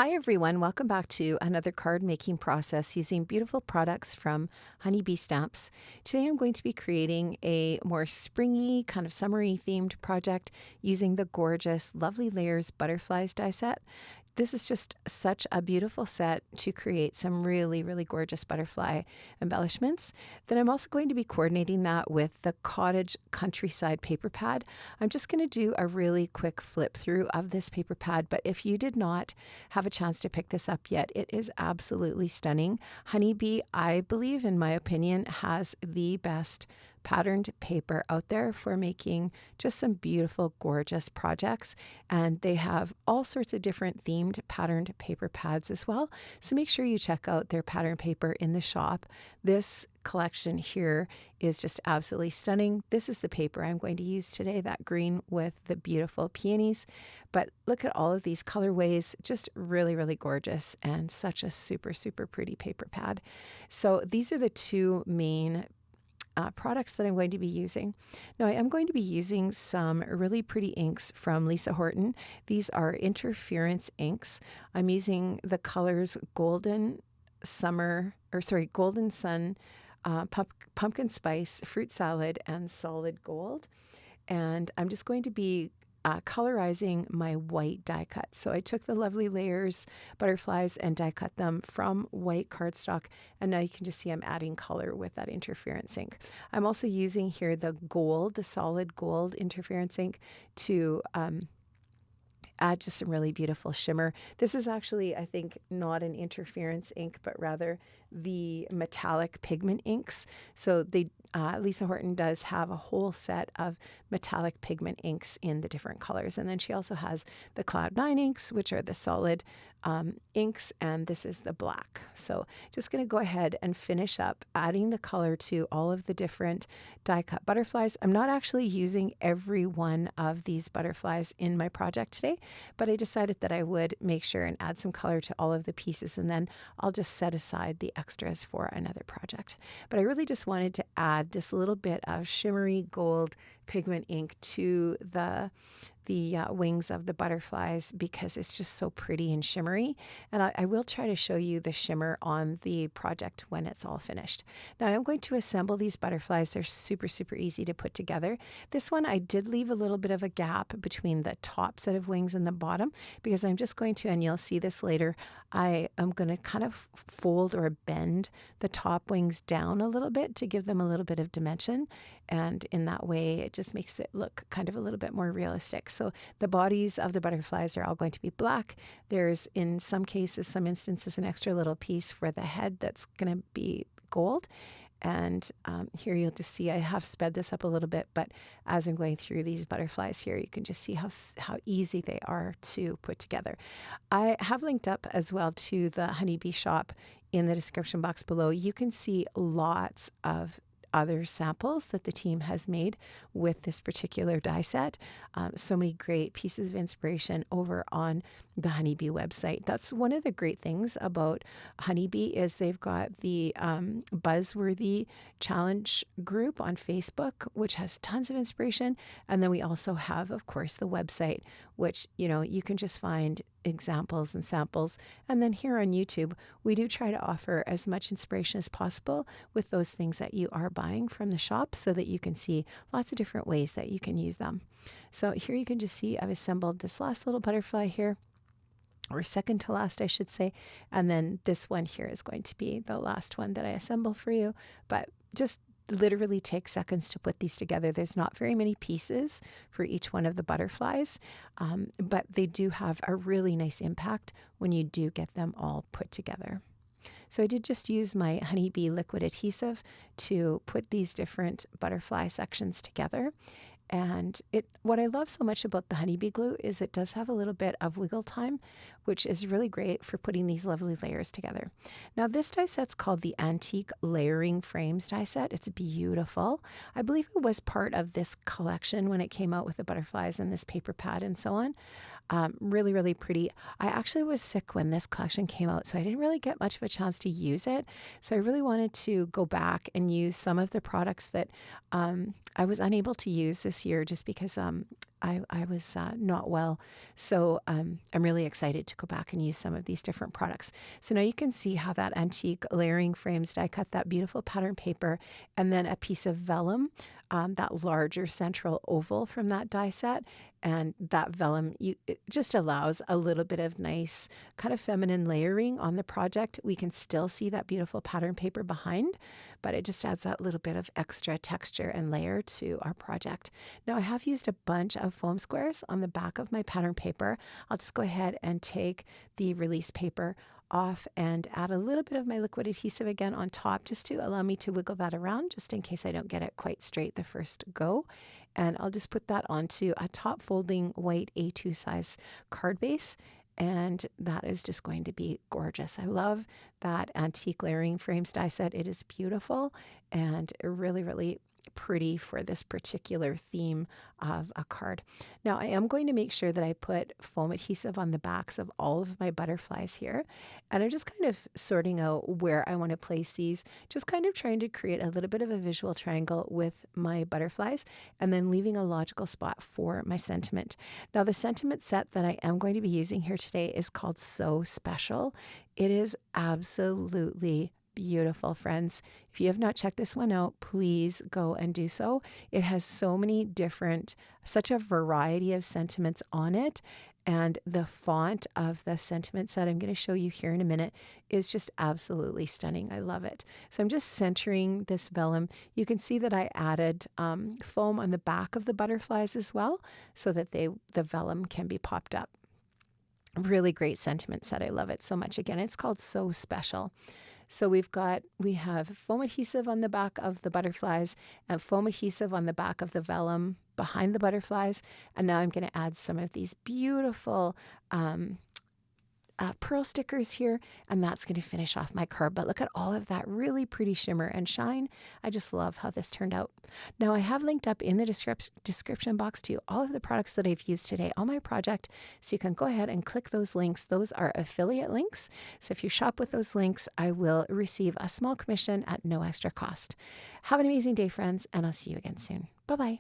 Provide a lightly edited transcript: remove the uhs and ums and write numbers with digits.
Hi everyone, welcome back to another card making process using beautiful products from Honeybee Stamps. Today I'm going to be creating a more springy, kind of summery themed project using the gorgeous Lovely Layers Butterflies die set. This is just such a beautiful set to create some really, really gorgeous butterfly embellishments. Then I'm also going to be coordinating that with the Cottage Countryside paper pad. I'm just going to do a really quick flip through of this paper pad, but if you did not have a chance to pick this up yet, it is absolutely stunning. Honeybee, I believe, in my opinion, has the best patterned paper out there for making just some beautiful, gorgeous projects. And they have all sorts of different themed patterned paper pads as well. So make sure you check out their pattern paper in the shop. This collection here is just absolutely stunning. This is the paper I'm going to use today, that green with the beautiful peonies. But look at all of these colorways, just really, really gorgeous and such a super, super pretty paper pad. So these are the two main products that I'm going to be using. Now I am going to be using some really pretty inks from Lisa Horton. These are interference inks. I'm using the colors Golden Sun, Pumpkin Spice, Fruit Salad, and Solid Gold. And I'm just going to be colorizing my white die cut. So I took the Lovely Layers butterflies and die cut them from white cardstock, and now you can just see I'm adding color with that interference ink. I'm also using here the solid gold interference ink to add just some really beautiful shimmer. This is actually, I think, not an interference ink, but rather the metallic pigment inks. So Lisa Horton does have a whole set of metallic pigment inks in the different colors. And then she also has the Cloud 9 inks, which are the solid inks, and this is the black. So just going to go ahead and finish up adding the color to all of the different die cut butterflies. I'm not actually using every one of these butterflies in my project today, but I decided that I would make sure and add some color to all of the pieces, and then I'll just set aside the extras for another project. But I really just wanted to add this little bit of shimmery gold pigment ink to the wings of the butterflies because it's just so pretty and shimmery. And I will try to show you the shimmer on the project when it's all finished. Now I'm going to assemble these butterflies. They're super, super easy to put together. This one I did leave a little bit of a gap between the top set of wings and the bottom because I'm just going to, and you'll see this later, I am going to kind of fold or bend the top wings down a little bit to give them a little bit of dimension. And in that way, it just makes it look kind of a little bit more realistic. So the bodies of the butterflies are all going to be black. There's, in some cases, some instances, an extra little piece for the head that's going to be gold. And here you'll just see I have sped this up a little bit, but as I'm going through these butterflies here, you can just see how easy they are to put together. I have linked up as well to the Honeybee shop in the description box below. You can see lots of other samples that the team has made with this particular die set. So many great pieces of inspiration over on the Honeybee website. That's one of the great things about Honeybee is they've got the Buzzworthy Challenge group on Facebook, which has tons of inspiration. And then we also have, of course, the website, which, you can just find examples and samples. And then here on YouTube, we do try to offer as much inspiration as possible with those things that you are buying from the shop so that you can see lots of different ways that you can use them. So here you can just see I've assembled this last little butterfly here, or second to last, I should say. And then this one here is going to be the last one that I assemble for you. But just literally take seconds to put these together. There's not very many pieces for each one of the butterflies, but they do have a really nice impact when you do get them all put together. So I did just use my Honeybee liquid adhesive to put these different butterfly sections together. And what I love so much about the Honeybee glue is it does have a little bit of wiggle time, which is really great for putting these lovely layers together. Now this die set's called the Antique Layering Frames die set. It's beautiful. I believe it was part of this collection when it came out with the butterflies and this paper pad and so on. Really, really pretty. I actually was sick when this collection came out, so I didn't really get much of a chance to use it. So I really wanted to go back and use some of the products that I was unable to use this this year just because I was not well. So I'm really excited to go back and use some of these different products. So now you can see how that antique layering frames die cut that beautiful pattern paper, and then a piece of vellum, that larger central oval from that die set. And that vellum, it just allows a little bit of nice kind of feminine layering on the project. We can still see that beautiful pattern paper behind, but it just adds that little bit of extra texture and layer to our project. Now I have used a bunch of foam squares on the back of my pattern paper. I'll just go ahead and take the release paper off and add a little bit of my liquid adhesive again on top just to allow me to wiggle that around just in case I don't get it quite straight the first go. And I'll just put that onto a top folding white A2 size card base, and that is just going to be gorgeous. I love that antique layering frames die set. It is beautiful and really, really pretty for this particular theme of a card. Now I am going to make sure that I put foam adhesive on the backs of all of my butterflies here, and I'm just kind of sorting out where I want to place these, just kind of trying to create a little bit of a visual triangle with my butterflies and then leaving a logical spot for my sentiment. Now the sentiment set that I am going to be using here today is called So Special. It is absolutely beautiful, friends. If you have not checked this one out, please go and do so. It has so many different, such a variety of sentiments on it. And the font of the sentiment set I'm going to show you here in a minute is just absolutely stunning. I love it. So I'm just centering this vellum. You can see that I added foam on the back of the butterflies as well so that the vellum can be popped up. Really great sentiment set. I love it so much. Again, it's called So Special. So we have foam adhesive on the back of the butterflies and foam adhesive on the back of the vellum behind the butterflies. And now I'm going to add some of these beautiful pearl stickers here, and that's going to finish off my card. But look at all of that really pretty shimmer and shine. I just love how this turned out. Now I have linked up in the description box to all of the products that I've used today on my project, so you can go ahead and click those links. Those are affiliate links, so if you shop with those links, I will receive a small commission at no extra cost. Have an amazing day, friends, and I'll see you again soon. Bye-bye.